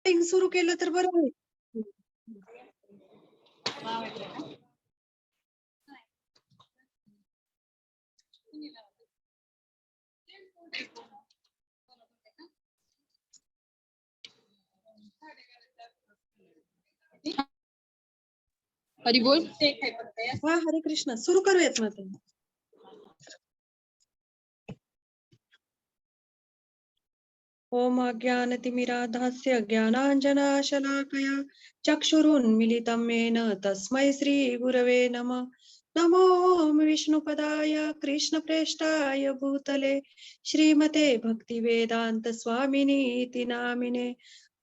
सुरू केलं तर बरं होईल. हरी बोल. हा, हरे कृष्ण. सुरू करूयात ना ते. ओम अज्ञानतिमिरान्धस्य ज्ञानाञ्जनशलाकया चक्षुरुन्मीलितं येन तस्मै श्री गुरवे नमः. नमो विष्णुपदाय कृष्णप्रेष्ठाय भूतले श्रीमते भक्तिवेदांत स्वामिनीति नामिने.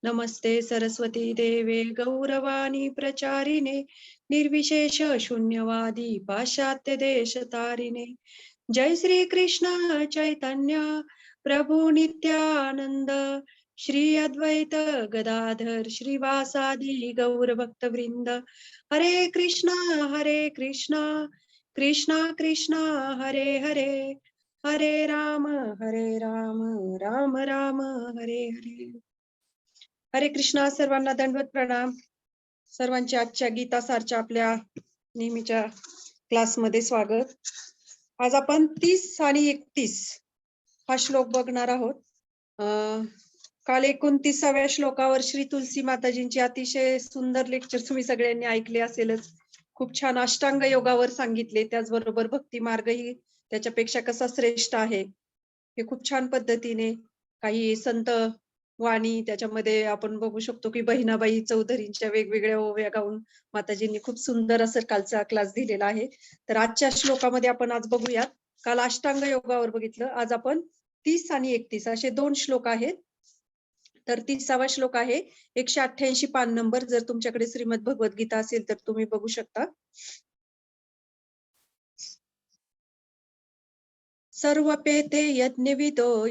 नमस्ते सरस्वती देवे गौरवाणी प्रचारिणे निर्विशेष शून्यवादी पाश्चात्य देशतारिणे. जय श्री कृष्ण चैतन्य प्रभु नित्यानंद श्री अद्वैत गदाधर श्रीवासादि गौर भक्त वृंद. हरे कृष्णा कृष्णा कृष्णा हरे हरे, हरे राम राम राम हरे हरे. हरे कृष्णा. सर्वांना दंडवत प्रणाम. सर्वांचे आजच्या गीतासारच्या आपल्या नेहमीच्या क्लासमध्ये स्वागत. आज आपण 30 आणि 31 हा श्लोक बघणार आहोत. काल 29व्या श्लोकावर श्री तुलसी माताजींची अतिशय सुंदर लेक्चर तुम्ही सगळ्यांनी ऐकले असेलच. खूप छान अष्टांग योगावर सांगितले, त्याचबरोबर भक्ती मार्गही त्याच्यापेक्षा कसा श्रेष्ठ आहे हे खूप छान पद्धतीने. काही संत वाणी त्याच्यामध्ये आपण बघू शकतो की बहिणाबाई चौधरींच्या वेगवेगळ्या ओव्या गाऊन माताजींनी खूप सुंदर असं कालचा क्लास दिलेला आहे. तर आजच्या श्लोकामध्ये आपण आज बघूयात. काल अष्टांग योगावर बघितलं, आज आपण 30 आणि 31 असे 2 श्लोक आहेत. तर 30वा श्लोक आहे 188 पान नंबर. जर तुमच्याकडे श्रीमद भगवद्गीता असेल तर तुम्ही बघू शकता. सर्वपेते यज्ञविदो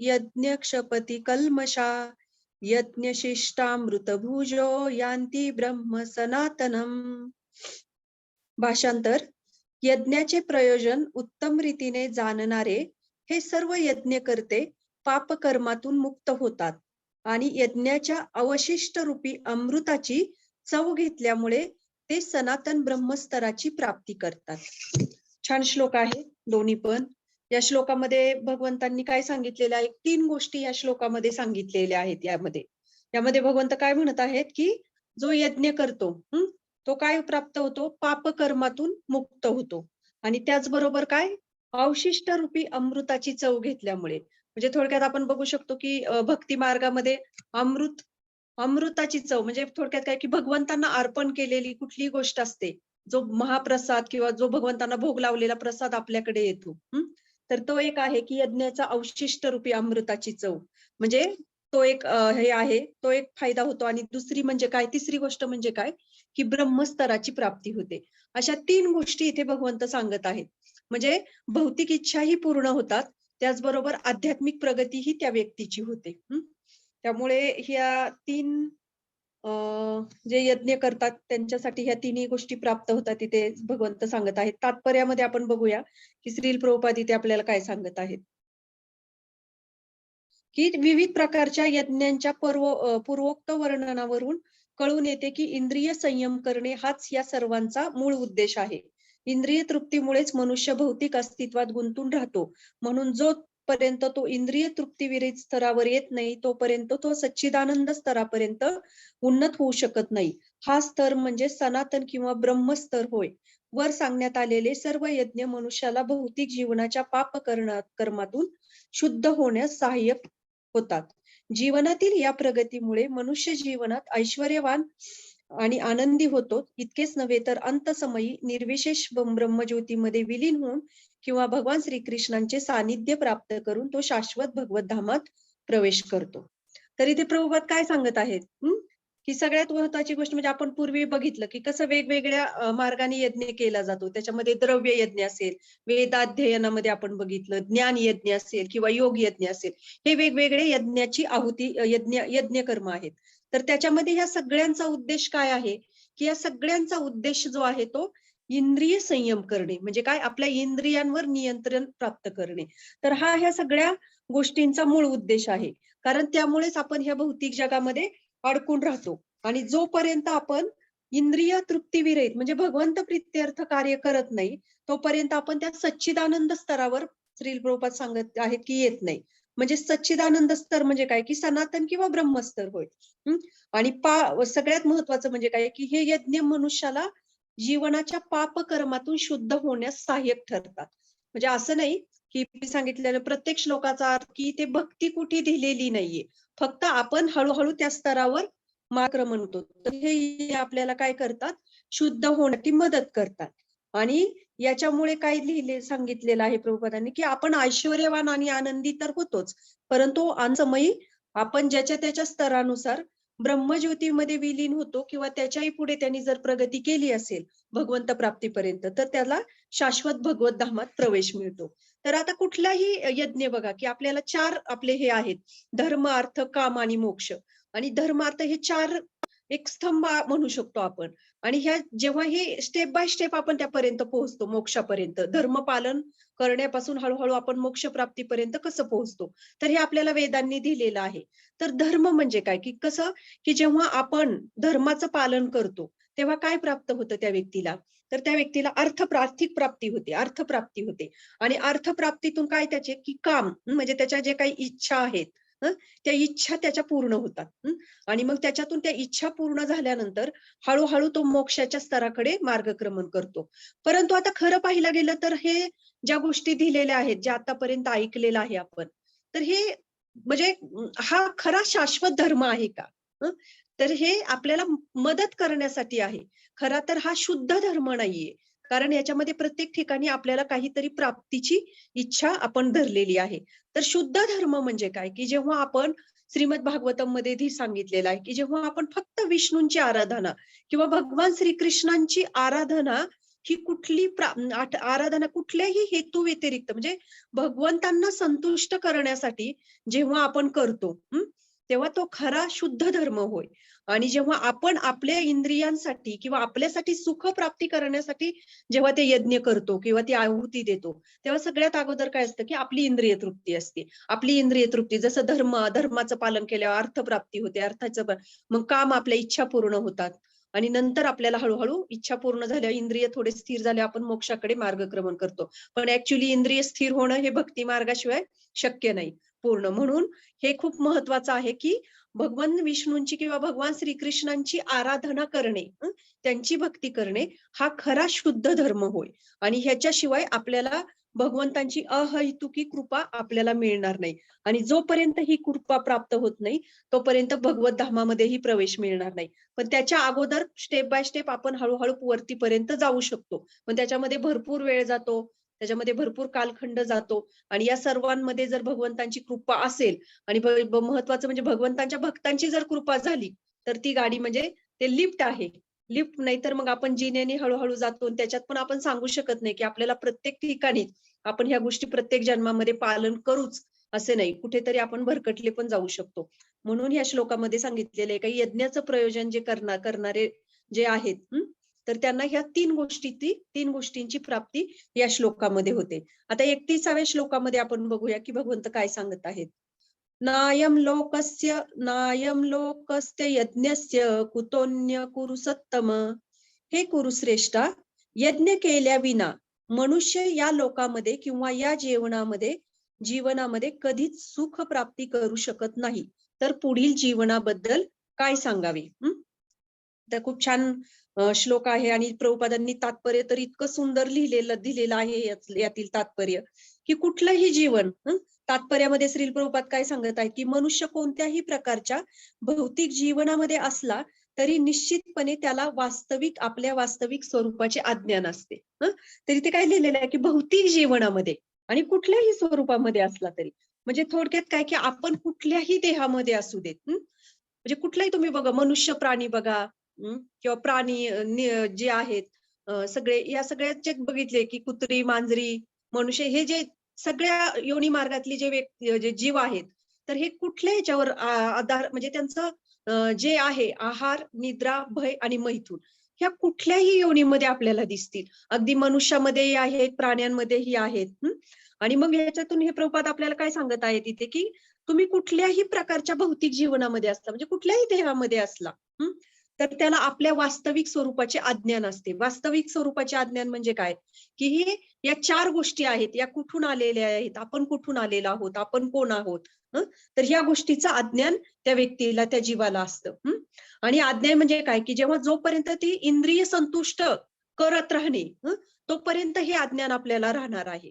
यज्ञक्षपती कल्मषा यज्ञशिष्टामृतभुजो यान्ति ब्रह्म सनातनम. भाषांतर. यज्ञाचे प्रयोजन उत्तम रीतीने जाणणारे हे सर्व यज्ञकर्ते पापकर्मातून मुक्त होतात आणि यज्ञाच्या अवशिष्ट रूपी अमृताची चव घेतल्यामुळे ते सनातन ब्रह्मस्तराची प्राप्ती करतात. छान श्लोक आहे दोन्ही पण. या श्लोकामध्ये भगवंतांनी काय सांगितलेलं आहे? 3 गोष्टी या श्लोकामध्ये सांगितलेल्या आहेत. यामध्ये भगवंत काय म्हणत आहेत की जो यज्ञ करतो तो काय प्राप्त होतो? पापकर्मातून मुक्त होतो. आणि त्याचबरोबर काय? अवशिष्ट रूपी अमृताची चव घेतल्यामुळे. म्हणजे थोडक्यात आपण बघू शकतो की भक्ती मार्गामध्ये अमृताची चव म्हणजे थोडक्यात काय की भगवंतांना अर्पण केलेली कुठली गोष्ट असते, जो महाप्रसाद किंवा जो भगवंतांना भोग लावलेला प्रसाद आपल्याकडे येतो, तर तो एक आहे की यज्ञाचा अवशिष्ट रूपी अमृताची चव. म्हणजे तो एक हे आहे, तो एक फायदा होतो. आणि दुसरी म्हणजे काय? तिसरी गोष्ट म्हणजे काय की ब्रह्मस्तराची प्राप्ती होते. अशा 3 गोष्टी इथे भगवंत सांगत आहेत. म्हणजे भौतिक इच्छाही पूर्ण होतात, त्याचबरोबर आध्यात्मिक प्रगतीही त्या व्यक्तीची होते. त्यामुळे ह्या 3 जे यज्ञ करतात त्यांच्यासाठी ह्या 3ही गोष्टी प्राप्त होतात इथे भगवंत सांगत आहेत. तात्पर्यामध्ये आपण बघूया की श्रील प्रभुपाद इथे आपल्याला काय सांगत आहेत की विविध प्रकारच्या यज्ञांच्या पूर्वोक्त वर्णनावरून कळून येते की इंद्रिय संयम करणे हाच या सर्वांचा मूळ उद्देश आहे. इंद्रिय तृप्तीमुळेच मनुष्य भौतिक अस्तित्वात गुंतून राहतो. म्हणून जोपर्यंत तो इंद्रिय तृप्तीविरहित स्तरावर येत नाही तोपर्यंत तो सच्चिदानंद स्तरापर्यंत उन्नत होऊ शकत नाही. हा स्तर म्हणजे सनातन किंवा ब्रह्मस्तर होय. वर सांगण्यात आलेले सर्व यज्ञ मनुष्याला भौतिक जीवनाच्या पाप कर्मातून शुद्ध होण्यास सहाय्यक होतात. जीवनातील या प्रगतीमुळे मनुष्य जीवनात ऐश्वर्यवान आणि आनंदी होतो. इतकेच नव्हे तर अंतसमयी निर्विशेष ब्रह्मज्योतीमध्ये विलीन होऊन किंवा भगवान श्रीकृष्णांचे सानिध्य प्राप्त करून तो शाश्वत भगवत धामात प्रवेश करतो. तर इथे प्रभुपाद काय सांगत आहेत की सगळ्यात महत्वाची गोष्ट म्हणजे आपण पूर्वी बघितलं की कसं वेगवेगळ्या मार्गाने यज्ञ केला जातो. त्याच्यामध्ये द्रव्य यज्ञ असेल, वेदाध्ययनामध्ये आपण बघितलं, ज्ञान यज्ञ असेल किंवा योग यज्ञ असेल, हे वेगवेगळे यज्ञाची आहुती यज्ञ कर्म आहेत. तर त्याच्यामध्ये ह्या सगळ्यांचा उद्देश काय आहे की या सगळ्यांचा उद्देश जो आहे तो इंद्रिय संयम करणे, म्हणजे काय? आपल्या इंद्रियांवर नियंत्रण प्राप्त करणे. तर ह्या सगळ्या गोष्टींचा मूळ उद्देश आहे. कारण त्यामुळेच आपण ह्या भौतिक जगामध्ये अडकून राहतो. आणि जोपर्यंत आपण इंद्रिय तृप्तीविरहित म्हणजे भगवंत प्रित्यर्थ कार्य करत नाही, तोपर्यंत आपण त्या सच्चिदानंद स्तरावर श्रील प्रभुपाद सांगत आहेत की येत नाही. म्हणजे सच्चिदानंद स्तर म्हणजे काय की सनातन किंवा ब्रह्मस्तर होय. आणि सगळ्यात महत्वाचं म्हणजे काय की हे यज्ञ मनुष्याला जीवनाच्या पाप कर्मातून शुद्ध होण्यास सहाय्यक ठरतात. म्हणजे असं नाही की मी सांगितलेलं प्रत्येक श्लोकाचा अर्थ की ते भक्ती कुठे दिलेली नाहीये, फक्त आपण हळूहळू त्या स्तरावर माक्रमण होतो. तर हे आपल्याला काय करतात, शुद्ध होण्याची मदत करतात. आणि याच्यामुळे काय सांगितलेलं आहे प्रभुपादांनी की आपण ऐश्वर्यवान आणि आनंदी तर होतोच, परंतु अंतमयी आपण ज्याच्या त्याच्या स्तरानुसार ब्रह्मज्योतीमध्ये विलीन होतो किंवा त्याच्याही पुढे त्यांनी जर प्रगती केली असेल भगवंत प्राप्तीपर्यंत, तर त्याला शाश्वत भगवत धामात प्रवेश मिळतो. तर आता कुठलाही यज्ञ बघा की आपल्याला 4 आपले हे आहेत, धर्म, अर्थ, काम आणि मोक्ष. आणि धर्म, अर्थ हे 4 एक स्तंभ म्हणू शकतो आपण. आणि ह्या जेव्हा हे स्टेप बाय स्टेप आपण त्यापर्यंत पोहोचतो, मोक्षापर्यंत, धर्म पालन करण्यापासून हळूहळू आपण मोक्ष प्राप्तीपर्यंत कसं पोहोचतो, तर हे आपल्याला वेदांनी दिलेलं आहे. तर धर्म म्हणजे काय की कसं की जेव्हा आपण धर्माचं पालन करतो तेव्हा काय प्राप्त होतं त्या व्यक्तीला, तर त्या व्यक्तीला आर्थिक प्राप्ती होते, अर्थप्राप्ती होते. आणि अर्थप्राप्तीतून काय त्याचे की काम म्हणजे त्याच्या जे काही इच्छा आहेत, त्या इच्छा त्याच्या पूर्ण होतात. आणि मग त्याच्यातून त्या इच्छा पूर्ण झाल्यानंतर हळूहळू तो मोक्षाच्या स्तराकडे मार्गक्रमण करतो. परंतु आता खरं पाहिलं गेलं तर हे ज्या गोष्टी दिलेल्या आहेत, ज्या आतापर्यंत ऐकलेलं आहे आपण, तर हे म्हणजे हा खरा शाश्वत धर्म आहे का? तर हे आपल्याला मदत करण्यासाठी आहे. खरा तर हा शुद्ध धर्म नाहीये. कारण याच्यामध्ये प्रत्येक ठिकाणी आपल्याला काहीतरी प्राप्तीची इच्छा आपण धरलेली आहे. तर शुद्ध धर्म म्हणजे काय की जेव्हा आपण श्रीमद भागवतम मध्ये सांगितलेलं आहे की जेव्हा आपण फक्त विष्णूंची आराधना किंवा भगवान श्रीकृष्णांची आराधना ही आराधना कुठल्याही हेतू व्यतिरिक्त म्हणजे भगवंतांना संतुष्ट करण्यासाठी जेव्हा आपण करतो, तेव्हा तो खरा शुद्ध धर्म होय. आणि जेव्हा आपण आपल्या इंद्रियांसाठी किंवा आपल्यासाठी सुख प्राप्ती करण्यासाठी जेव्हा ते यज्ञ करतो किंवा ती आहुती देतो, तेव्हा सगळ्यात अगोदर काय असतं की आपली इंद्रिय तृप्ती असते. आपली इंद्रिय तृप्ती जसं धर्माचं पालन केल्यावर अर्थप्राप्ती होते, मग काम, आपल्या इच्छा पूर्ण होतात. आणि नंतर आपल्याला हळूहळू इच्छा पूर्ण झाल्यावर इंद्रिय थोडे स्थिर झाले, आपण मोक्षाकडे मार्गक्रमण करतो. पण ऍक्च्युली इंद्रिय स्थिर होणं हे भक्ती मार्गाशिवाय शक्य नाही पूर्ण. म्हणून हे खूप महत्वाचं आहे की भगवान विष्णूंची किंवा भगवान श्रीकृष्णांची आराधना करणे, त्यांची भक्ती करणे हा खरा शुद्ध धर्म होय. आणि ह्याच्याशिवाय आपल्याला भगवंतांची अहैतुकी कृपा आपल्याला मिळणार नाही. आणि जोपर्यंत ही कृपा प्राप्त होत नाही तोपर्यंत भगवत धामामध्येही प्रवेश मिळणार नाही. पण त्याच्या अगोदर स्टेप बाय स्टेप आपण हळूहळू वरतीपर्यंत जाऊ शकतो. पण त्याच्यामध्ये भरपूर वेळ जातो, त्याच्यामध्ये भरपूर कालखंड जातो. आणि या सर्वांमध्ये जर भगवंतांची कृपा असेल आणि महत्वाचं म्हणजे भगवंतांच्या भक्तांची जर कृपा झाली तर ती गाडी म्हणजे ते लिफ्ट आहे. लिफ्ट नाही तर मग आपण जिन्याने हळूहळू जातो. त्याच्यात पण आपण सांगू शकत नाही की आपल्याला प्रत्येक ठिकाणी आपण ह्या गोष्टी प्रत्येक जन्मामध्ये पालन करूच असे नाही, कुठेतरी आपण भरकटले पण जाऊ शकतो. म्हणून या श्लोकामध्ये सांगितलेलं आहे काही यज्ञाचं प्रयोजन जे करणारे जे आहेत, तर त्यांना ह्या 3 गोष्टींची प्राप्ती या श्लोकामध्ये होते. आता 31व्या श्लोकामध्ये आपण बघूया की भगवंत काय सांगत आहेत. नायं लोकस्य यज्ञस्य कुतोन्य कुरु सत्तम. हे कुरुश्रेष्ठा, यज्ञ केल्याविना मनुष्य या लोकामध्ये किंवा या जीवनामध्ये कधीच सुख प्राप्ती करू शकत नाही. तर पुढील जीवनाबद्दल काय सांगावे? तर खूप छान श्लोक आहे. आणि प्रभुपादांनी तात्पर्य तर इतकं सुंदर दिलेलं आहे यातील तात्पर्य की कुठलंही जीवन, तात्पर्यामध्ये श्रील प्रभुपाद काय सांगत आहे की मनुष्य कोणत्याही प्रकारच्या भौतिक जीवनामध्ये असला तरी निश्चितपणे त्याला आपल्या वास्तविक स्वरूपाचे अज्ञान असते. तरी ते काय लिहिलेलं आहे की भौतिक जीवनामध्ये आणि कुठल्याही स्वरूपामध्ये असला तरी, म्हणजे थोडक्यात काय की आपण कुठल्याही देहामध्ये असू देत, म्हणजे कुठलाही तुम्ही बघा, मनुष्य प्राणी बघा, किंवा प्राणी जे आहेत सगळे, या सगळ्याचे बघितले की कुत्री, मांजरी, मनुष्य, हे जे सगळ्या योनी मार्गातली जे जीव आहेत, तर हे कुठल्या ह्याच्यावर आधार म्हणजे त्यांचं जे आहे आहार, निद्रा, भय आणि मैथून, ह्या कुठल्याही योनीमध्ये आपल्याला दिसतील. अगदी मनुष्यामध्येही आहेत, प्राण्यांमध्येही आहेत. आणि मग ह्याच्यातून हे प्रभुपाद आपल्याला काय सांगत आहेत इथे की तुम्ही कुठल्याही प्रकारच्या भौतिक जीवनामध्ये असला म्हणजे कुठल्याही देहामध्ये असला, तर त्याला आपल्या वास्तविक स्वरूपाचे अज्ञान असते. वास्तविक स्वरूपाचे अज्ञान म्हणजे काय? की हे या 4 गोष्टी आहेत. या कुठून आलेल्या आहेत? आपण कुठून आलेलो आहोत? आपण कोण आहोत? तर या गोष्टीचं अज्ञान त्या व्यक्तीला, त्या जीवाला असतं. आणि अज्ञान म्हणजे काय? की जेव्हा जोपर्यंत ती इंद्रिय संतुष्ट करत राहणे, तोपर्यंत हे अज्ञान आपल्याला राहणार आहे.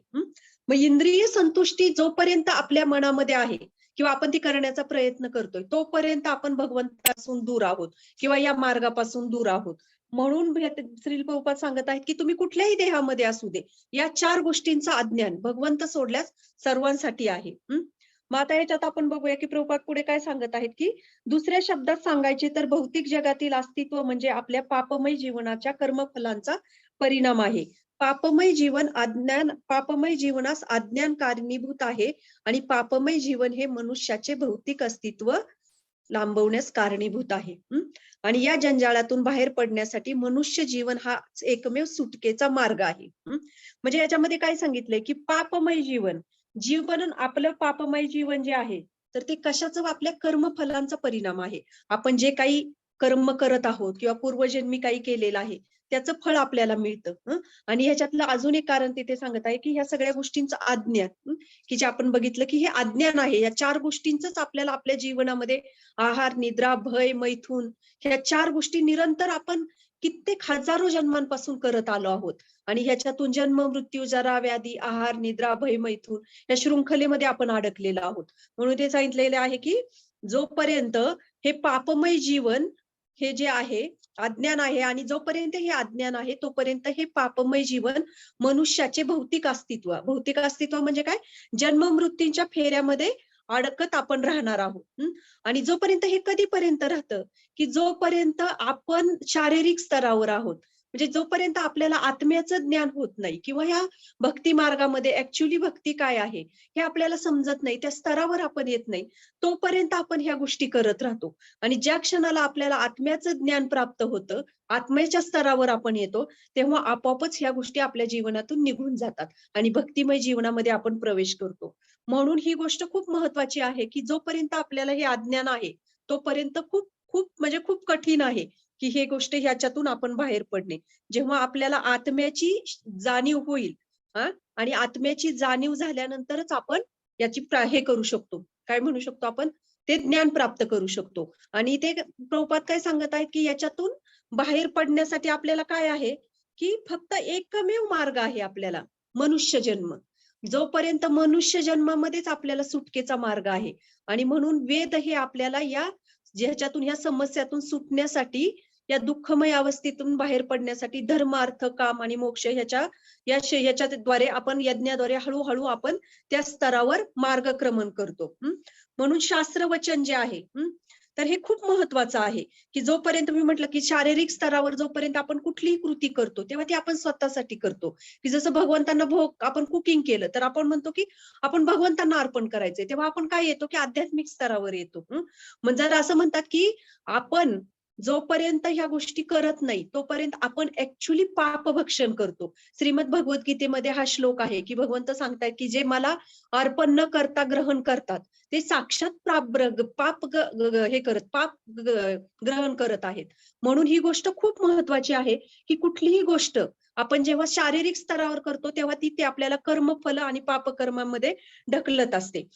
मग इंद्रिय संतुष्टी जोपर्यंत आपल्या मनामध्ये आहे किंवा आपण ती करण्याचा प्रयत्न करतोय, तोपर्यंत आपण भगवंतापासून दूर आहोत किंवा या मार्गापासून दूर आहोत. म्हणून श्री प्रभुपाद सांगत आहेत की तुम्ही कुठल्याही देहामध्ये असू दे, या 4 गोष्टींचं अज्ञान भगवंत सोडल्यास सर्वांसाठी आहे. मग आता याच्यात आपण बघूया की प्रभुपाद पुढे काय सांगत आहेत की दुसऱ्या शब्दात सांगायचे तर भौतिक जगातील अस्तित्व म्हणजे आपल्या पापमय जीवनाच्या कर्मफलांचा परिणाम आहे. पापमय जीवनास अज्ञान कारणीभूत आहे आणि पापमय जीवन हे मनुष्याचे भौतिक अस्तित्व लांबवण्यास कारणीभूत आहे. आणि या जंजाळातून बाहेर पडण्यासाठी मनुष्य जीवन हा एकमेव सुटकेचा मार्ग आहे. म्हणजे याच्यामध्ये काय सांगितलंय की पापमय जीवन आपलं पापमय जीवन जे आहे तर ते कशाचं? आपल्या कर्मफलांचा परिणाम आहे. आपण जे काही कर्म करत आहोत किंवा पूर्वजन्मी काही केलेलं आहे त्याचं फळ आपल्याला मिळतं. आणि ह्याच्यातलं अजून एक कारण तिथे सांगत आहे की ह्या सगळ्या गोष्टींचं अज्ञान, की जे आपण बघितलं की हे अज्ञान आहे. या 4 गोष्टींच आपल्याला आपल्या जीवनामध्ये आहार, निद्रा, भय, मैथून ह्या 4 गोष्टी निरंतर आपण कित्येक हजारो जन्मांपासून करत आलो आहोत. आणि ह्याच्यातून जन्म, मृत्यू, जरा, व्याधी, आहार, निद्रा, भय, मैथून या शृंखलेमध्ये आपण अडकलेलो आहोत. म्हणून ते सांगितलेले आहे की जोपर्यंत हे पापमय जीवन हे जे आहे अज्ञान आहे आणि जोपर्यंत हे अज्ञान आहे तोपर्यंत हे पापमय जीवन मनुष्याचे भौतिक अस्तित्व म्हणजे काय? जन्म मृत्यूंच्या फेऱ्यामध्ये अडकत आपण राहणार आहोत. आणि जोपर्यंत हे कधीपर्यंत राहतं की जोपर्यंत आपण शारीरिक स्तरावर आहोत, म्हणजे जोपर्यंत आपल्याला आत्म्याचं ज्ञान होत नाही किंवा ह्या भक्ती मार्गामध्ये ऍक्च्युली भक्ती काय आहे हे आपल्याला समजत नाही, त्या स्तरावर आपण येत नाही, तोपर्यंत आपण ह्या गोष्टी करत राहतो. आणि ज्या क्षणाला आपल्याला आत्म्याचं ज्ञान प्राप्त होतं, आत्म्याच्या स्तरावर आपण येतो, तेव्हा आपोआपच ह्या गोष्टी आपल्या जीवनातून निघून जातात आणि भक्तिमय जीवनामध्ये आपण प्रवेश करतो. म्हणून ही गोष्ट खूप महत्वाची आहे की जोपर्यंत आपल्याला हे अज्ञान आहे तोपर्यंत खूप खूप म्हणजे खूप कठीण आहे की हे गोष्ट ह्याच्यातून आपण बाहेर पडणे. जेव्हा आपल्याला आत्म्याची जाणीव होईल, आणि आत्म्याची जाणीव झाल्यानंतरच आपण याची हे करू शकतो, काय म्हणू शकतो आपण, ते ज्ञान प्राप्त करू शकतो. आणि ते प्रभुपाद काय सांगत आहेत की याच्यातून बाहेर पडण्यासाठी आपल्याला काय आहे की फक्त एकमेव मार्ग आहे आपल्याला, मनुष्य जन्म. जोपर्यंत मनुष्य जन्मामध्येच आपल्याला सुटकेचा मार्ग आहे. आणि म्हणून वेद हे आपल्याला या ज्याच्यातून या समस्यातून सुटण्यासाठी, या दुःखमय अवस्थेतून बाहेर पडण्यासाठी धर्म, अर्थ, काम आणि मोक्ष ह्याच्याद्वारे आपण यज्ञाद्वारे हळूहळू आपण त्या स्तरावर मार्गक्रमण करतो. म्हणून शास्त्र वचन जे आहे तर हे खूप महत्वाचं आहे की जोपर्यंत मी म्हटलं की शारीरिक स्तरावर जोपर्यंत आपण कुठलीही कृती करतो तेव्हा ती आपण स्वतःसाठी करतो. की जसं भगवंतांना भोग आपण कुकिंग केलं तर आपण म्हणतो की आपण भगवंतांना अर्पण करायचंय, तेव्हा आपण काय येतो की आध्यात्मिक स्तरावर येतो. मग जर असं म्हणतात की आपण जोपर्यंत ह्या गोष्टी करत नाही तोपर्यंत आपण ऍक्च्युली पापभक्षण करतो. श्रीमद भगवद्गीतेमध्ये हा श्लोक आहे की भगवंत सांगतायत की जे मला अर्पण न करता ग्रहण करतात ते साक्षात पाप ग्रहण करत आहेत. म्हणून ही गोष्ट खूप महत्वाची आहे की कुठलीही गोष्ट आपण जेव्हा शारीरिक स्तरावर करतो तेव्हा ती आपल्याला कर्मफल आणि पापकर्मामध्ये ढकलत असते.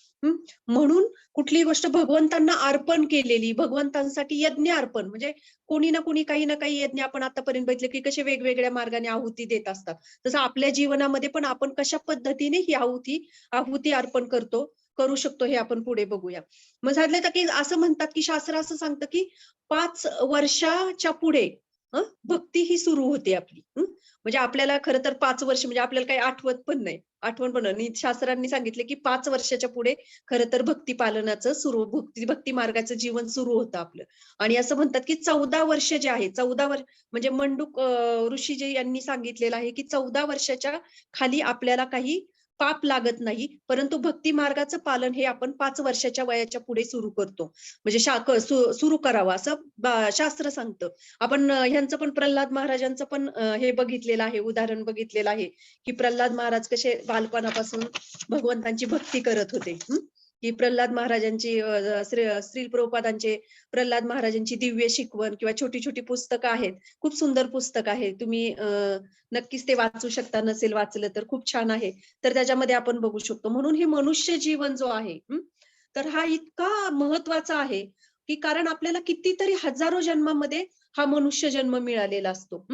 म्हणून कुठलीही गोष्ट भगवंतांना अर्पण केलेली, भगवंतांसाठी यज्ञ अर्पण म्हणजे कोणी ना कोणी काही ना काही यज्ञ आपण आतापर्यंत बघितले की कसे वेगवेगळ्या मार्गाने आहुती देत असतात. तसं आपल्या जीवनामध्ये पण आपण कशा पद्धतीने ही आहुती अर्पण करू शकतो हे आपण पुढे बघूया. मग झालं तर की असं म्हणतात की शास्त्र असं सांगतं की 5 वर्षाच्या पुढे भक्ती ही सुरू होते आपली. म्हणजे आपल्याला खरं तर 5 वर्ष म्हणजे आपल्याला काही आठवण पण नाही. आणि शास्त्रांनी सांगितले की 5 वर्षाच्या पुढे खरं तर भक्ती पालनाचं भक्ती मार्गाचं जीवन सुरू होतं आपलं. आणि असं म्हणतात की 14 वर्ष जे आहे, 14 वर्ष म्हणजे मंडूक ऋषी जे यांनी सांगितलेलं आहे की 14 वर्षाच्या खाली आपल्याला काही पाप लागत नाही, परंतु भक्ती मार्गाचं पालन हे आपण 5 वर्षाच्या वयाच्या पुढे सुरू करतो. म्हणजे सुरू करावं असं शास्त्र सांगतं. आपण ह्यांचं पण प्रल्हाद महाराजांचं पण हे बघितलेलं आहे, उदाहरण बघितलेलं आहे की प्रल्हाद महाराज कसे बालपणापासून भगवंतांची भक्ती करत होते. की प्रल्हाद महाराजांची श्री प्रभुपादांचे प्रल्हाद महाराजांची दिव्य शिकवण किंवा छोटी छोटी पुस्तकं आहेत. खूप सुंदर पुस्तक आहे. तुम्ही नक्कीच ते वाचू शकता. नसेल वाचलं तर खूप छान आहे. तर त्याच्यामध्ये आपण बघू शकतो. म्हणून हे मनुष्य जीवन जो आहे, तर हा इतका महत्वाचा आहे, की कारण आपल्याला कितीतरी हजारो जन्मामध्ये हा मनुष्य जन्म मिळालेला असतो.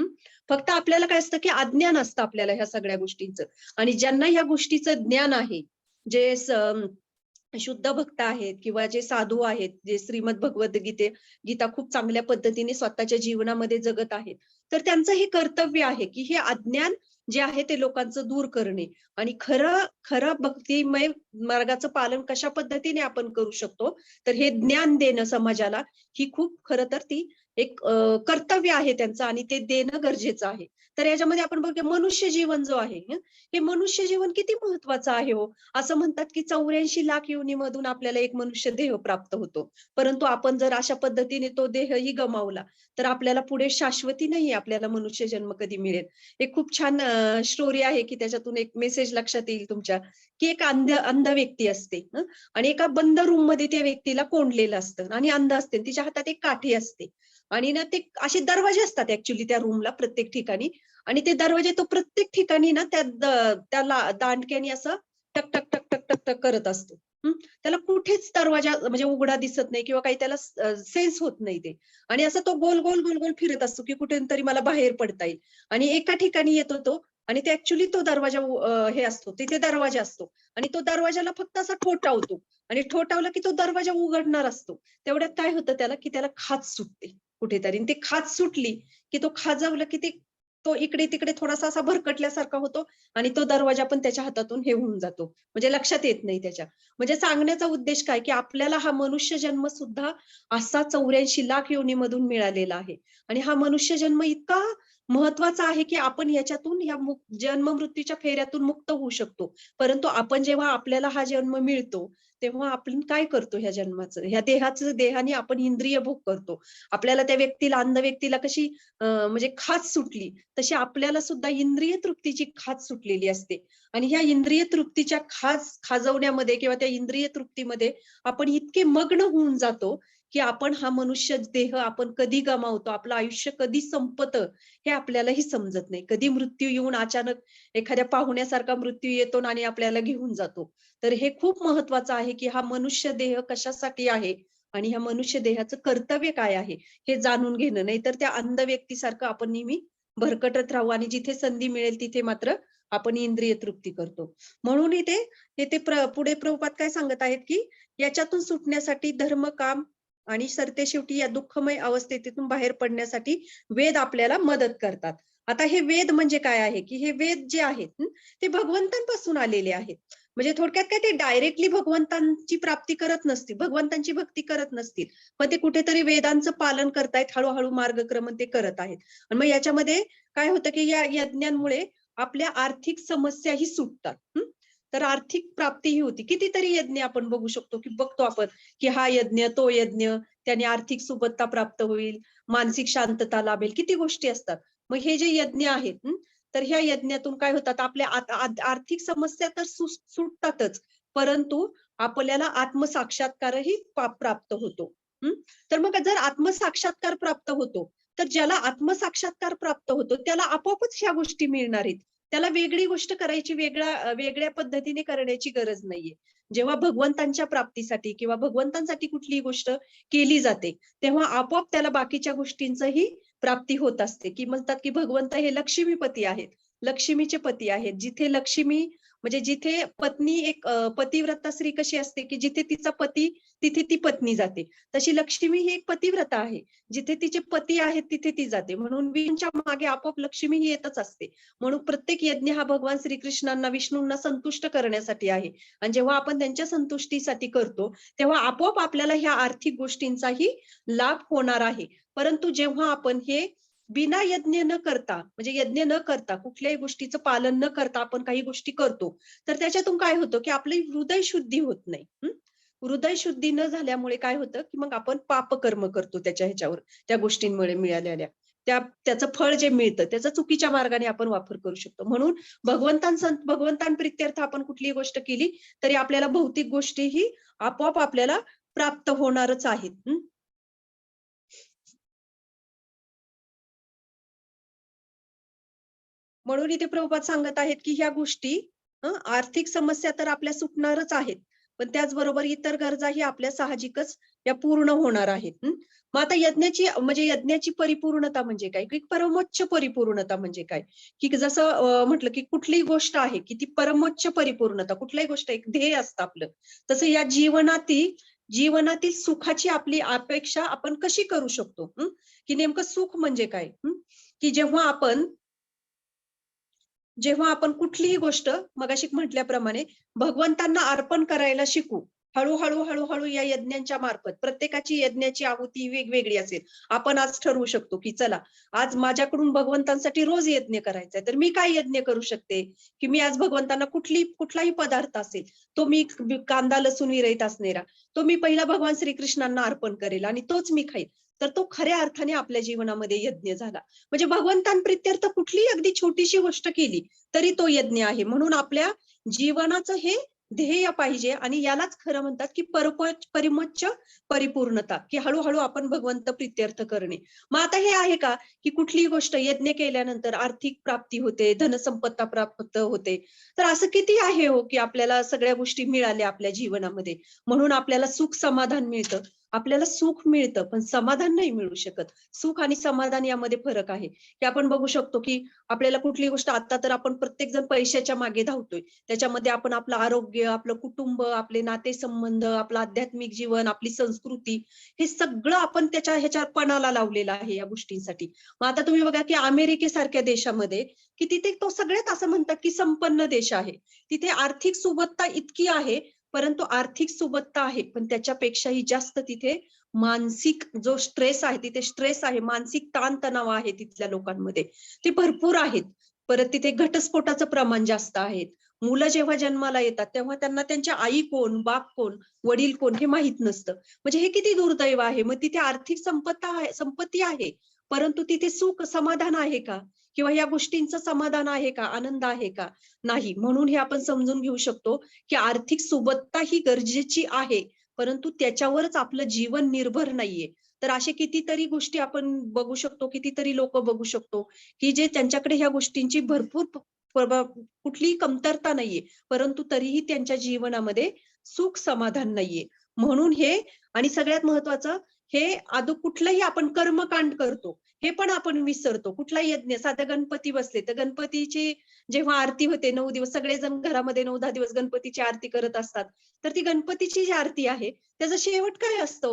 फक्त आपल्याला काय असतं, की अज्ञान असतं आपल्याला ह्या सगळ्या गोष्टींचं. आणि ज्यांना ह्या गोष्टीचं ज्ञान आहे, जे शुद्ध भक्त आहेत किंवा जे साधू आहेत, जे श्रीमद भगवद गीता खूप चांगल्या पद्धतीने स्वतःच्या जीवनामध्ये जगत आहेत, तर त्यांचं हे कर्तव्य आहे, की हे अज्ञान जे आहे ते लोकांचं दूर करणे आणि खरं खरं भक्तिमय मार्गाचं पालन कशा पद्धतीने आपण करू शकतो, तर हे ज्ञान देणं समाजाला ही खूप खरं तर ती एक कर्तव्य आहे त्यांचं आणि ते देणं गरजेचं आहे. तर याच्यामध्ये आपण बघूया मनुष्य जीवन जो आहे, हे मनुष्य जीवन किती महत्वाचं आहे हो. असं म्हणतात की 84 लाख योनीमधून आपल्याला एक मनुष्य देह प्राप्त होतो. परंतु आपण जर अशा पद्धतीने तो देहही गमावला, तर आपल्याला पुढे शाश्वती नाही आपल्याला मनुष्य जन्म कधी मिळेल. एक खूप छान स्टोरी आहे की त्याच्यातून एक मेसेज लक्षात येईल तुमच्या, की एक अंध व्यक्ती असते आणि एका बंद रूम मध्ये त्या व्यक्तीला कोंडलेलं असतं आणि अंध असते. तिच्या हातात एक काठी असते आणि ना ते असे दरवाजे असतात ऍक्च्युली त्या रूमला प्रत्येक ठिकाणी आणि ते दरवाजे तो प्रत्येक ठिकाणी ना त्याला दांडक्याने असं टक टक टक टक टक टक करत असतो. त्याला कुठेच दरवाजा म्हणजे उघडा दिसत नाही किंवा काही त्याला सेन्स होत नाही ते. आणि असं तो गोल गोल गोल गोल फिरत असतो की कुठेतरी मला बाहेर पडता येईल. आणि एका ठिकाणी येतो तो आणि ते ऍक्च्युली तो दरवाजा हे असतो, तिथे दरवाजा असतो आणि तो दरवाजाला फक्त असा ठोठावतो आणि ठोठावला की तो दरवाजा उघडणार असतो. तेवढ्यात काय होतं त्याला, की त्याला खाज सुटते कुठेतरी आणि ती खाज सुटली की तो खाजवलं की तो इकडे तिकडे थोडासा असा भरकटल्यासारखा होतो आणि तो दरवाजा पण त्याच्या हातातून हे होऊन जातो. म्हणजे लक्षात येत नाही त्याच्या. म्हणजे सांगण्याचा उद्देश काय, की आपल्याला हा मनुष्य जन्म सुद्धा असा 84 लाख योनीमधून मिळालेला आहे. आणि हा मनुष्य जन्म इतका महत्वाचा आहे, की आपण याच्यातून या जन्म मृत्यूच्या फेऱ्यातून मुक्त होऊ शकतो. परंतु आपण जेव्हा आपल्याला हा जन्म मिळतो, तेव्हा आपण काय करतो ह्या जन्माचं? ह्या देहाने आपण इंद्रिय भोग करतो. आपल्याला त्या व्यक्तीला, अंध व्यक्तीला कशी म्हणजे खाज सुटली, तशी आपल्याला सुद्धा इंद्रिय तृप्तीची खाज सुटलेली असते. आणि ह्या इंद्रिय तृप्तीच्या खाजवण्यामध्ये किंवा त्या इंद्रिय तृप्तीमध्ये आपण इतके मग्न होऊन जातो, की आपण हा मनुष्य देह आपण कधी गमावतो, आपलं आयुष्य कधी संपतं, हे आपल्यालाही समजत नाही. कधी मृत्यू येऊन अचानक एखाद्या पाहुण्यासारखा मृत्यू येतो आणि आपल्याला घेऊन जातो. तर हे खूप महत्वाचं आहे, की हा मनुष्य देह कशासाठी आहे आणि ह्या मनुष्य देहाचं कर्तव्य काय आहे, हे जाणून घेणं. नाहीतर त्या अंध व्यक्तीसारखं आपण नेहमी भरकटत राहू आणि जिथे संधी मिळेल तिथे मात्र आपण इंद्रिय तृप्ती करतो. म्हणून इथे पुढे प्रभुपाद काय सांगत आहेत, की याच्यातून सुटण्यासाठी धर्म, काम आणि सरतेशेवटी या दुःखमय अवस्थेतून बाहेर पडण्यासाठी वेद आपल्याला मदत करतात. आता हे वेद म्हणजे काय आहे, की हे वेद जे आहेत ते भगवंतांपासून आलेले आहेत. म्हणजे थोडक्यात काय, ते डायरेक्टली भगवंतांची प्राप्ती करत नसतील, भगवंतांची भक्ती करत नसतील, पण ते कुठेतरी वेदांचं पालन करतायत, हळूहळू मार्गक्रमण ते करत आहेत. आणि मग याच्यामध्ये काय होतं, की या यज्ञांमुळे आपल्या आर्थिक समस्याही सुटतात. तर आर्थिक प्राप्ती ही होती. कितीतरी यज्ञ आपण बघू शकतो, की बघतो आपण, की हा यज्ञ, तो यज्ञ, त्याने आर्थिक सुबत्ता प्राप्त होईल, मानसिक शांतता लाभेल, किती गोष्टी असतात. मग हे जे यज्ञ आहेत, तर ह्या यज्ञातून काय होतात, आपल्या आर्थिक समस्या तर सुटतातच, परंतु आपल्याला आत्मसाक्षात्कारही प्राप्त होतो. तर मग जर आत्मसाक्षात्कार प्राप्त होतो, तर ज्याला आत्मसाक्षात्कार प्राप्त होतो, त्याला आपोआपच ह्या गोष्टी मिळणार आहेत. त्याला वेगळी गोष्ट करायची, वेगळ्या पद्धतीने करण्याची गरज नाहीये. जेव्हा भगवंतांच्या प्राप्तीसाठी किंवा भगवंतांसाठी कुठलीही गोष्ट केली जाते, तेव्हा आपोआप त्याला बाकीच्या गोष्टींचंही प्राप्ती होत असते. की म्हणतात, की भगवंत हे लक्ष्मीपती आहेत. लक्ष्मीचे पती आहेत. जिथे लक्ष्मी म्हणजे जिथे पत्नी एक पतिव्रता स्त्री कशी असते, की जिथे तिचा पती तिथे ती पत्नी जाते. तशी लक्ष्मी ही एक पतिव्रता आहे. जिथे तिचे पती आहेत तिथे ती जाते. म्हणून विष्णूच्या मागे आपोआप लक्ष्मी ही येतच असते. म्हणून प्रत्येक यज्ञ हा भगवान श्रीकृष्णांना, विष्णूंना संतुष्ट करण्यासाठी आहे. आणि जेव्हा आपण त्यांच्या संतुष्टीसाठी करतो, तेव्हा आपोआप आपल्याला ह्या आर्थिक गोष्टींचाही लाभ होणार आहे. परंतु जेव्हा आपण हे बिना यज्ञ न करता, म्हणजे यज्ञ न करता, कुठल्याही गोष्टीचं पालन न करता आपण काही गोष्टी करतो, तर त्याच्यातून काय होतं, की आपली हृदय शुद्धी होत नाही. हृदय शुद्धी न झाल्यामुळे काय होतं, की मग आपण पापकर्म करतो ह्याच्यावर, त्या गोष्टींमुळे मिळालेल्या. त्याचं फळ जे मिळतं, त्याचा चुकीच्या मार्गाने आपण वापर करू शकतो. म्हणून भगवंतांप्रित्यर्थ आपण कुठलीही गोष्ट केली, तरी आपल्याला भौतिक गोष्टीही आपोआप आपल्याला प्राप्त होणारच आहेत. म्हणून इथे प्रभुपाद सांगत आहेत की ह्या गोष्टी आर्थिक समस्या तर आपल्या सुटणारच आहेत, पण त्याचबरोबर इतर गरजाही आपल्या साहजिकच या पूर्ण होणार आहेत. मग आता यज्ञाची परिपूर्णता म्हणजे काय, की परमोच्च परिपूर्णता म्हणजे काय, की जसं म्हटलं की कुठलीही गोष्ट आहे की ती परमोच्च परिपूर्णता, कुठल्याही गोष्ट एक ध्येय असतं आपलं, तसं या जीवनातील सुखाची आपली अपेक्षा आपण कशी करू शकतो, की नेमकं सुख म्हणजे काय, की जेव्हा आपण कुठलीही गोष्ट मगाशी म्हटल्याप्रमाणे भगवंतांना अर्पण करायला शिकू, हळूहळू या यज्ञांच्या मार्फत, प्रत्येकाची यज्ञाची आहुती वेगवेगळी असेल. आपण आज ठरवू शकतो की चला, आज माझ्याकडून भगवंतांसाठी रोज यज्ञ करायचा आहे, तर मी काय यज्ञ करू शकते, की मी आज भगवंतांना कुठलाही पदार्थ असेल तो मी कांदा लसूण विरहित असणारा तो मी पहिला भगवान श्रीकृष्णांना अर्पण करेल आणि तोच मी खाईल, तर तो खऱ्या अर्थाने आपल्या जीवनामध्ये यज्ञ झाला. म्हणजे भगवंतांप्रित्यर्थ कुठलीही अगदी छोटीशी गोष्ट केली तरी तो यज्ञ आहे. म्हणून आपल्या जीवनाचं हे ध्येय पाहिजे आणि यालाच खरं म्हणतात की परमोच्च परिपूर्णता, की हळूहळू आपण भगवंत प्रित्यर्थ करणे. मग आता हे आहे का की कुठलीही गोष्ट यज्ञ केल्यानंतर आर्थिक प्राप्ती होते, धनसंपत्ता प्राप्त होते, तर असं किती आहे हो की आपल्याला सगळ्या गोष्टी मिळाल्या आपल्या जीवनामध्ये, म्हणून आपल्याला सुख समाधान मिळतं. आपल्याला सुख मिळतं पण समाधान नाही मिळू शकत. सुख आणि समाधान यामध्ये फरक आहे, की आपण बघू शकतो की आपल्याला कुठली गोष्ट, आता तर आपण प्रत्येक जण पैशाच्या मागे धावतोय, त्याच्यामध्ये आपण आपलं आरोग्य, आपलं कुटुंब, आपले नातेसंबंध, आपलं आध्यात्मिक जीवन, आपली संस्कृती, हे सगळं आपण ह्याच्या पणाला लावलेलं आहे या गोष्टींसाठी. मग आता तुम्ही बघा की अमेरिकेसारख्या देशामध्ये, की तिथे तो सगळ्यात असं म्हणतात की संपन्न देश आहे, तिथे आर्थिक सुबत्ता इतकी आहे, परंतु आर्थिक सुबत्ता आहे पण त्याच्यापेक्षाही जास्त तिथे मानसिक जो स्ट्रेस आहे, तिथे स्ट्रेस आहे, मानसिक ताणतणाव आहे तिथल्या लोकांमध्ये, ते भरपूर आहेत. परत तिथे घटस्फोटाचं प्रमाण जास्त आहे. मुलं जेव्हा जन्माला येतात तेव्हा त्यांना त्यांच्या आई कोण, बाप कोण, वडील कोण हे माहित नसतं. म्हणजे हे किती दुर्दैव आहे. मग तिथे आर्थिक संपत्ती आहे, परंतु तिथे सुख समाधान आहे का, किंवा या गोष्टींचं समाधान आहे का, आनंद आहे का, नाही. म्हणून हे आपण समजून घेऊ शकतो की आर्थिक सुबत्ता ही गरजेची आहे, परंतु त्याच्यावरच आपलं जीवन निर्भर नाहीये. तर असे कितीतरी गोष्टी आपण बघू शकतो, कितीतरी लोक बघू शकतो की जे त्यांच्याकडे ह्या गोष्टींची भरपूर कुठलीही कमतरता नाहीये, परंतु तरीही त्यांच्या जीवनामध्ये सुख समाधान नाहीये. म्हणून हे, आणि सगळ्यात महत्वाचं, हे कुठलंही आपण कर्मकांड करतो हे पण आपण विसरतो. कुठलाही यज्ञ, साधं गणपती बसले तर गणपतीची जेव्हा आरती होते 9 दिवस, सगळेजण घरामध्ये 9-10 दिवस गणपतीची आरती करत असतात, तर ती गणपतीची जी आरती आहे त्याचा शेवट काय असतो,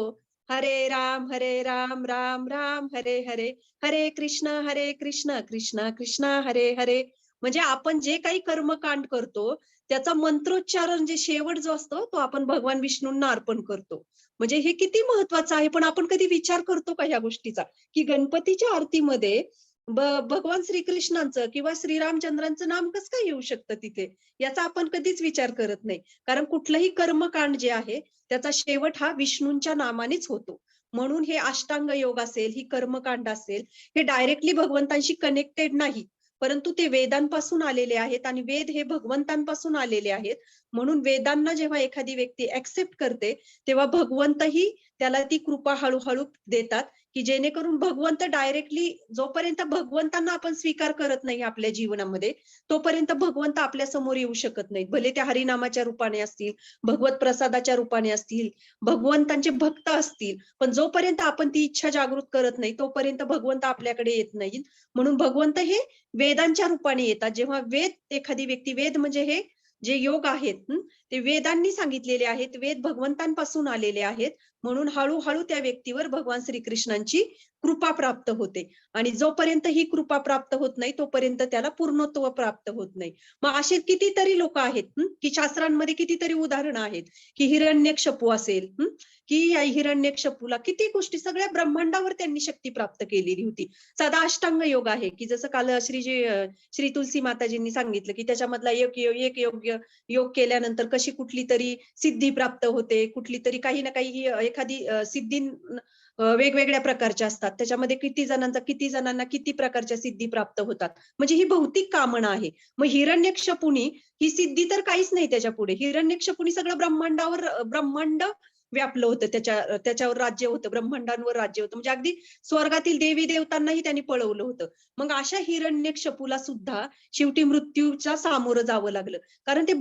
हरे राम राम राम हरे हरे, हरे कृष्ण कृष्ण कृष्ण हरे हरे. म्हणजे आपण जे काही कर्मकांड करतो त्याचा मंत्रोच्चारण जे शेवट जो असतो तो आपण भगवान विष्णूंना अर्पण करतो. म्हणजे हे किती महत्वाचं आहे, पण आपण कधी विचार करतो का ह्या गोष्टीचा, की गणपतीच्या आरतीमध्ये भगवान श्रीकृष्णांचं किंवा श्रीरामचंद्रांचं नाम कसं काय येऊ शकतं तिथे, याचा आपण कधीच विचार करत नाही. कारण कुठलंही कर्मकांड जे आहे त्याचा शेवट हा विष्णूंच्या नामानेच होतो. म्हणून हे अष्टांग योग असेल, ही कर्मकांड असेल, हे डायरेक्टली भगवंतांशी कनेक्टेड नाही, परंतु ते वेदांपासून आलेले आहेत आणि वेद हे भगवंतांपासून आलेले आहेत. म्हणून वेदांना जेव्हा एखादी व्यक्ती ऍक्सेप्ट करते तेव्हा भगवंतही त्याला ती कृपा हळूहळू देतात, की जेणेकरून भगवंत डायरेक्टली, जोपर्यंत भगवंतांना आपण स्वीकार करत नाही आपल्या जीवनामध्ये, तोपर्यंत भगवंत आपल्या समोर येऊ शकत नाहीत. भले त्या हरिनामाच्या रूपाने असतील, भगवत प्रसादाच्या रूपाने असतील, भगवंतांचे भक्त असतील, पण जोपर्यंत आपण ती इच्छा जागृत करत नाही तोपर्यंत भगवंत आपल्याकडे येत नाहीत. म्हणून भगवंत हे वेदांच्या रूपाने येतात. जेव्हा एखादी व्यक्ती, वेद म्हणजे हे जे योग आहेत ते वेदांनी सांगितलेले आहेत, वेद भगवंतांपासून आलेले आहेत. म्हणून हळूहळू त्या व्यक्तीवर भगवान श्रीकृष्णांची कृपा प्राप्त होते, आणि जोपर्यंत ही कृपा प्राप्त होत नाही तोपर्यंत त्याला पूर्णत्व प्राप्त होत नाही. मग असे कितीतरी लोक आहेत की शास्त्रांमध्ये कितीतरी उदाहरणं आहेत, की हिरण्यकश्यपू असेल, की या हिरण्यकश्यपूला किती गोष्टी, सगळ्या ब्रह्मांडावर त्यांनी शक्ती प्राप्त केलेली होती. साधा अष्टांग योग आहे, की जसं काल श्री तुलसी माताजींनी सांगितलं की त्याच्यामधला एक योग्य योग केल्यानंतर कशी कुठली तरी सिद्धी प्राप्त होते, कुठली तरी काही ना काही एखादी सिद्धी वेगवेगळ्या प्रकारच्या असतात. त्याच्यामध्ये किती जणांना किती प्रकारच्या सिद्धी प्राप्त होतात. म्हणजे ही भौतिक कामना आहे. मग हिरण्यकशिपुनी ही सिद्धी तर काहीच नाही त्याच्यापुढे. हिरण्यकशिपुनी सगळं ब्रह्मांड व्यापलं होतं, त्याच्यावर राज्य होतं, ब्रह्मांडांवर राज्य होतं. म्हणजे अगदी स्वर्गातील देवी देवतांनाही त्यांनी पळवलं होतं. मग अशा हिरण्यकशिपूला सुद्धा शेवटी मृत्यूच्या सामोरं जावं लागलं. कारण ते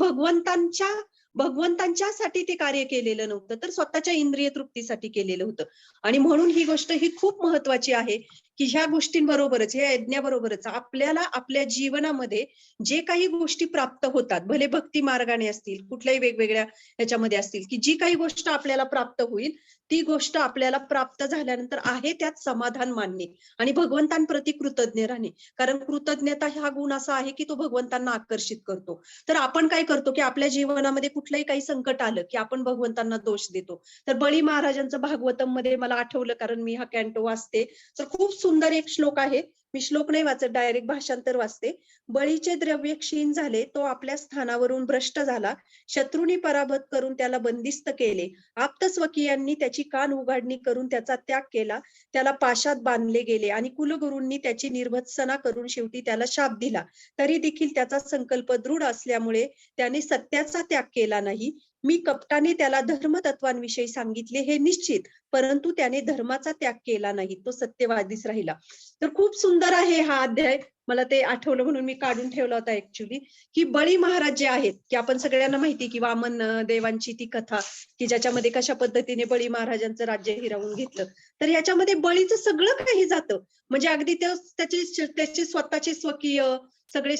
भगवंतांच्यासाठी ते कार्य केलेलं नव्हतं, तर स्वतःच्या इंद्रिय तृप्तीसाठी केलेलं होतं. आणि म्हणून ही गोष्ट ही खूप महत्वाची आहे, की ह्या गोष्टींबरोबरच, ह्या यज्ञाबरोबरच आपल्याला आपल्या जीवनामध्ये जे काही गोष्टी प्राप्त होतात, भले भक्ती मार्गाने असतील, कुठल्याही वेगवेगळ्या ह्याच्यामध्ये असतील, की जी काही गोष्ट आपल्याला प्राप्त होईल, ती गोष्ट आपल्याला प्राप्त झाल्यानंतर आहे त्यात समाधान मानणे आणि भगवंतांप्रती कृतज्ञ राहणे. कारण कृतज्ञता हा गुण असा आहे, की तो भगवंतांना आकर्षित करतो. तर आपण काय करतो, की आपल्या जीवनामध्ये कुठलंही काही संकट आलं, की आपण भगवंतांना दोष देतो. तर बळी महाराजांचं भागवतम मध्ये मला आठवलं, कारण मी हा कॅन्टो वाचते, तर खूप सुंदर एक श्लोक आहे. मी श्लोक नाही वाचत, डायरेक्ट भाषांतर वाचते. बळीचे द्रव्य क्षीण झाले, तो आपल्या स्थानावरून भ्रष्ट झाला, शत्रूंनी पराभूत करून त्याला बंदिस्त केले, आप्तस्वकीयांनी त्याची कान उघाडणी करून त्याचा त्याग केला, त्याला पाशात बांधले गेले आणि कुलगुरूंनी त्याची निर्भत्सना करून शेवटी त्याला शाप दिला. तरी देखील त्याचा संकल्प दृढ असल्यामुळे त्याने सत्याचा त्याग केला नाही. मी कपटाने त्याला धर्मतत्वांविषयी सांगितले हे निश्चित, परंतु त्याने धर्माचा त्याग केला नाही, तो सत्यवादीच राहिला. तर खूप सुंदर आहे हा अध्याय. मला ते आठवलं म्हणून मी काढून ठेवला होता ऍक्च्युली, की बळी महाराज जे आहेत, की आपण सगळ्यांना माहिती, की वामन देवांची ती कथा, की ज्याच्यामध्ये कशा पद्धतीने बळी महाराजांचं राज्य हिरावून घेतलं. तर याच्यामध्ये बळीचं सगळं काही जातं. म्हणजे अगदी त्याचे स्वतःचे स्वकीय सगळे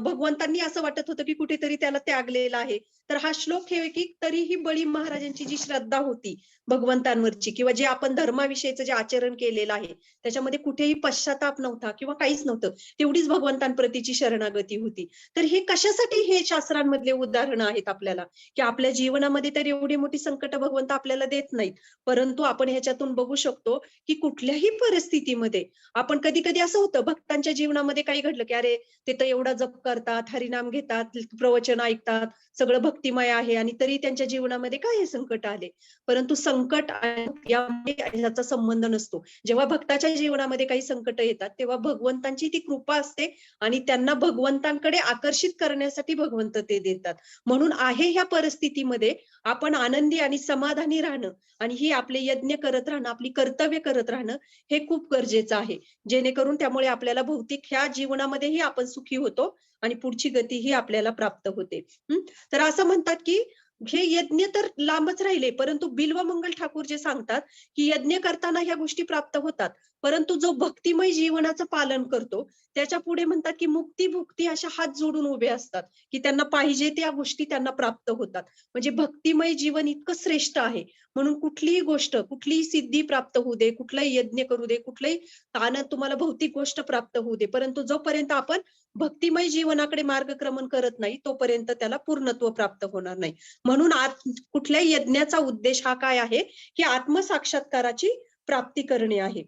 भगवंतांनी असं वाटत होतं, की कुठेतरी त्याला त्यागलेलं आहे. तर हा श्लोक हे, की तरीही बळी महाराजांची जी श्रद्धा होती भगवंतांवरची, किंवा जे आपण धर्माविषयीचं जे आचरण केलेलं आहे, त्याच्यामध्ये कुठेही पश्चाताप नव्हता किंवा काहीच नव्हतं. तेवढीच भगवंतांप्रतीची शरणागती होती. तर हे कशासाठी हे शास्त्रांमधले उदाहरणं आहेत आपल्याला, की आपल्या जीवनामध्ये तर एवढी मोठी संकट भगवंत आपल्याला देत नाहीत. परंतु आपण ह्याच्यातून बघू शकतो, की कुठल्याही परिस्थितीमध्ये आपण कधी-कधी असं होतं भक्तांच्या जीवनामध्ये काही घडलं, की अरे ते तर एवढा जप करतात, हरिनाम घेतात, प्रवचन ऐकतात, सगळं भक्तिमय आहे आणि तरी त्यांच्या जीवनामध्ये काय हे संकट आले. परंतु संकट यामध्ये याचा संबंध नसतो. जेव्हा भक्ताच्या जीवनामध्ये काही संकट येतात, तेव्हा भगवंतांची ती कृपा असते आणि त्यांना भगवंतांकडे आकर्षित करण्यासाठी भगवंत ते देतात. म्हणून आहे ह्या परिस्थितीमध्ये आपण आनंदी आणि समाधानी राहणं आणि ही आपले यज्ञ करत राहणं, आपली कर्तव्य करत राहणं हे खूप गरजेचं आहे. जेणेकरून त्यामुळे आपल्याला भौतिक ह्या जीवनामध्येही आपण सुखी होतो आणि पुढची गती ही आपल्याला प्राप्त होते. तर असं म्हणतात, की हे यज्ञ तर लांबच राहिले, परंतु बिल्वमंगल ठाकूर जे सांगतात, की यज्ञ करताना ह्या गोष्टी प्राप्त होतात. परंतु जो भक्तिमय जीवनाचं पालन करतो, त्याच्या पुढे म्हणतात, की मुक्ती भुक्ती अशा हात जोडून उभे असतात, की त्यांना पाहिजे त्या गोष्टी त्यांना प्राप्त होतात. म्हणजे भक्तिमय जीवन इतकं श्रेष्ठ आहे. म्हणून कुठलीही गोष्ट, कुठलीही सिद्धी प्राप्त होऊ दे, कुठलाही यज्ञ करू दे, कुठलाही ताणात तुम्हाला भौतिक गोष्ट प्राप्त होऊ दे, परंतु जोपर्यंत आपण भक्तिमय जीवनाकडे मार्गक्रमण करत नाही, तोपर्यंत त्याला पूर्णत्व प्राप्त होणार नाही. म्हणून कुठल्याही यज्ञाचा उद्देश हा काय आहे, की आत्मसाक्षात्काराची प्राप्ती करणे आहे.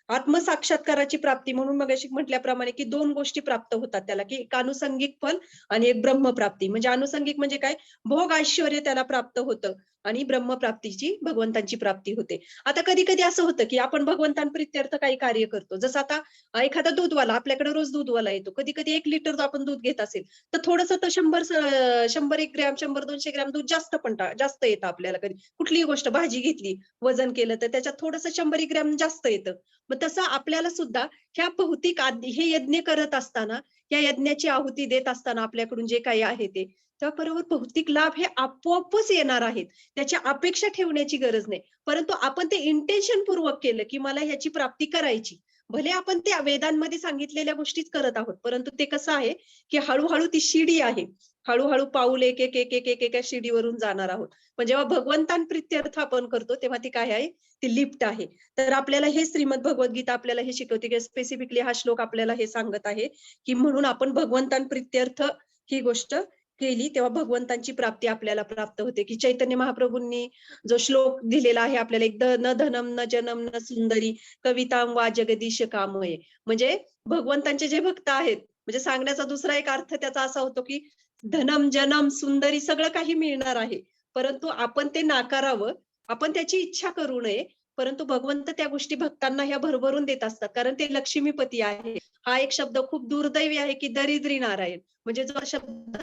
आत्मसाक्षात्काराची प्राप्ती म्हणून मगाशी म्हटल्याप्रमाणे, की दोन गोष्टी प्राप्त होतात त्याला, की एक अनुसंगिक फल आणि एक ब्रह्मप्राप्ती. म्हणजे अनुसंगिक म्हणजे काय, भोग ऐश्वर्य त्याला प्राप्त होतं आणि ब्रह्मप्राप्तीची भगवंतांची प्राप्ती होते. आता कधी कधी असं होतं, की आपण भगवंतांप्रित्यर्थ काही कार्य करतो. जसं आता एखादा दूधवाला, आपल्याकडे रोज दूधवाला येतो, कधी कधी 1 लिटर आपण दूध घेत असेल, तर थोडंसं तर 100-1 ग्रॅम, 100-200 ग्रॅम दूध जास्त येतं आपल्याला. कधी कुठलीही गोष्ट, भाजी घेतली, वजन केलं, तर त्याच्यात थोडंसं 100 ग्रॅम जास्त येतं. मग तसं आपल्याला सुद्धा ह्या भौतिक हे यज्ञ करत असताना, या यज्ञाची आहुती देत असताना आपल्याकडून जे काही आहे ते, त्याबरोबर भौतिक लाभ हे आपोआपच येणार आहेत. त्याची अपेक्षा ठेवण्याची गरज नाही. परंतु आपण ते इंटेन्शन पूर्वक केलं, की मला ह्याची प्राप्ती करायची. भले आपण त्या वेदांमध्ये सांगितलेल्या गोष्टीच करत आहोत, परंतु ते कसं आहे, की हळूहळू ती शिडी आहे. हळूहळू पाऊल एक एक एक एक एक एका शिडीवरून जाणार आहोत. पण जेव्हा भगवंतांप्रित्यर्थ आपण करतो, तेव्हा ती काय आहे, ती लिफ्ट आहे. तर आपल्याला हे श्रीमद भगवद्गीता आपल्याला हे शिकवते, की स्पेसिफिकली हा श्लोक आपल्याला हे सांगत आहे, की म्हणून आपण भगवंतांप्रित्यर्थ ही गोष्ट केली, तेव्हा भगवंतांची प्राप्ती आपल्याला प्राप्त होते. की चैतन्य महाप्रभूंनी जो श्लोक दिलेला आहे आपल्याला, एक न धनम न जनम न सुंदरी कवितां वा जगदीश कामये. म्हणजे भगवंतांचे जे भक्त आहेत, म्हणजे सांगण्याचा दुसरा एक अर्थ त्याचा असा होतो, की धनम जनम सुंदरी सगळं काही मिळणार आहे, परंतु आपण ते नाकारावं, आपण त्याची इच्छा करू नये. परंतु भगवंत त्या गोष्टी भक्तांना ह्या भरभरून देत असतात, कारण ते लक्ष्मीपती आहे. हा एक शब्द खूप दुर्दैवी आहे की दरिद्री नारायण, म्हणजे जो शब्द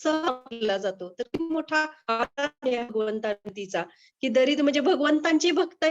वापरला जातो, तर खूप मोठा आदर आहे भगवंतांचा, की दरिद्र म्हणजे भगवंतांचे भक्त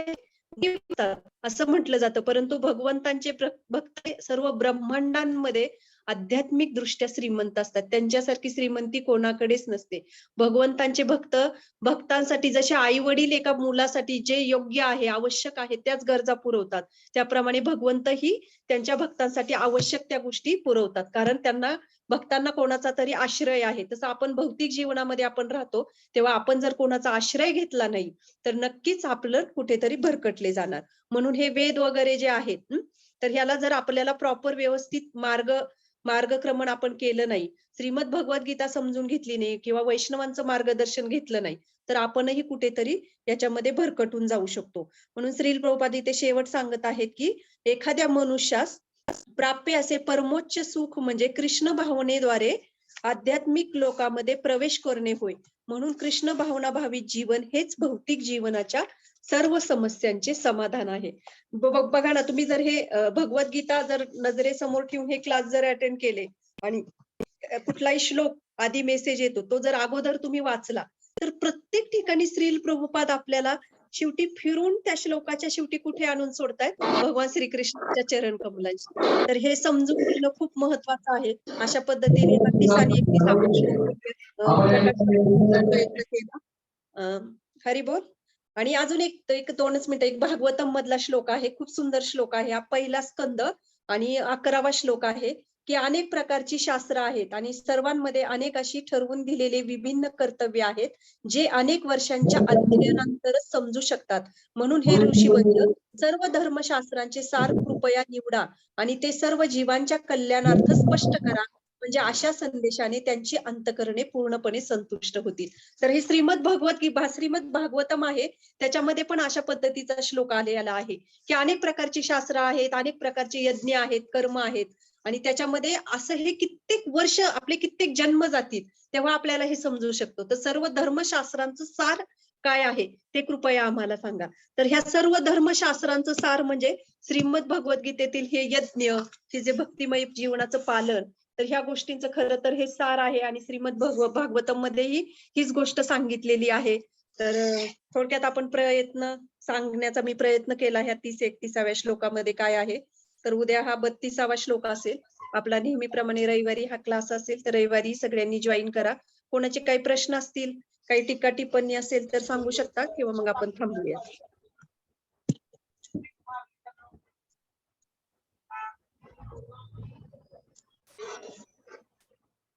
असं म्हटलं जातं, परंतु भगवंतांचे भक्त सर्व ब्रह्मांडांमध्ये आध्यात्मिक दृष्ट्या श्रीमंत असतात. त्यांच्यासारखी श्रीमंती कोणाकडेच नसते. भगवंतांचे भक्त भक्तांसाठी जसे आई वडील एका मुलासाठी जे योग्य आहे, आवश्यक आहे, त्याच गरजा पुरवतात, त्याप्रमाणे भगवंतही त्यांच्या भक्तांसाठी आवश्यक त्या गोष्टी पुरवतात, कारण त्यांना भक्तांना कोणाचा तरी आश्रय आहे. तसं आपण भौतिक जीवनामध्ये आपण राहतो, तेव्हा आपण जर कोणाचा आश्रय घेतला नाही, तर नक्कीच आपलं कुठेतरी भरकटले जाणार. म्हणून हे वेद वगैरे जे आहेत, तर ह्याला जर आपल्याला प्रॉपर व्यवस्थित मार्गक्रमण आपण केलं नाही, श्रीमद भगवद्गीता समजून घेतली नाही किंवा वैष्णवांचं मार्गदर्शन घेतलं नाही, तर आपणही कुठेतरी याच्यामध्ये भरकटून जाऊ शकतो. म्हणून श्रील प्रभुपाद इथे शेवट सांगत आहेत की एखाद्या मनुष्यास प्राप्य असे परमोच्च सुख म्हणजे कृष्ण भावनेद्वारे आध्यात्मिक लोकांमध्ये प्रवेश करणे होय. म्हणून कृष्ण भावना भावित जीवन हेच भौतिक जीवनाच्या सर्व समस्यांचे समाधान आहे. बघा ना, तुम्ही जर हे भगवद्गीता जर नजरेसमोर ठेवून हे क्लास जर अटेंड केले आणि कुठलाही श्लोक आधी मेसेज येतो, तो जर अगोदर तुम्ही वाचला, तर प्रत्येक ठिकाणी श्रील प्रभुपाद आपल्याला शेवटी फिरून त्या श्लोकाच्या शेवटी कुठे आणून सोडतायत? भगवान श्रीकृष्णाच्या चरण कमलांशी. तर हे समजून घेणं खूप महत्वाचं आहे. अशा पद्धतीने 32 आणि 31 आपण श्लोक प्रकाश प्रयत्न केला. हरी बोल. आणि अजून एक 2च मिनिटं, एक भागवतम मधला श्लोक आहे, खूप सुंदर श्लोक आहे. हा पहिला स्कंद आणि 11वा श्लोक आहे, की अनेक प्रकारची शास्त्र आहेत आणि सर्वांमध्ये अनेक अशी ठरवून दिलेले विभिन्न कर्तव्य आहेत, जे अनेक वर्षांच्या अध्ययनानंतरच समजू शकतात. म्हणून हे ऋषीवर्य सर्व धर्मशास्त्रांचे सार कृपया निवडा आणि ते सर्व जीवांच्या कल्याणार्थ स्पष्ट करा, म्हणजे अशा संदेशाने त्यांची अंतःकरणे पूर्णपणे संतुष्ट होतील. तर हे श्रीमद भागवतम आहे, त्याच्यामध्ये पण अशा पद्धतीचा श्लोक आलेला आहे, की अनेक प्रकारची शास्त्र आहेत, अनेक प्रकारचे यज्ञ आहेत, कर्म आहेत, आणि त्याच्यामध्ये असं हे कित्येक वर्ष आपले कित्येक जन्म जातील, तेव्हा आपल्याला हे समजू शकतो. तर सर्व धर्मशास्त्रांचं सार काय आहे ते कृपया आम्हाला सांगा. तर ह्या सर्व धर्मशास्त्रांचं सार म्हणजे श्रीमद भगवद्गीतेतील हे यज्ञ, हे जे भक्तिमय जीवनाचं पालन, तर ह्या गोष्टींचं खरं तर हे सार आहे आणि श्रीमद भागवतम मध्येही हीच गोष्ट सांगितलेली आहे. तर थोडक्यात आपण सांगण्याचा मी प्रयत्न केला ह्या 30-31व्या श्लोकामध्ये काय आहे. तर उद्या हा 32वा श्लोक असेल आपला. नेहमीप्रमाणे रविवारी हा क्लास असेल, तर रविवारी सगळ्यांनी जॉईन करा. कोणाचे काही प्रश्न असतील, काही टीका टिप्पणी असेल तर सांगू शकता, किंवा मग आपण थांबूया.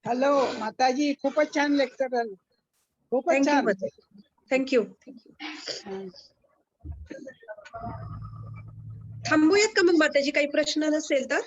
हॅलो माताजी, खूपच छान लेक्चर झालं. खूपच छान. थँक्यू. थांबूयात का मग माताजी, काही प्रश्न नसेल तर?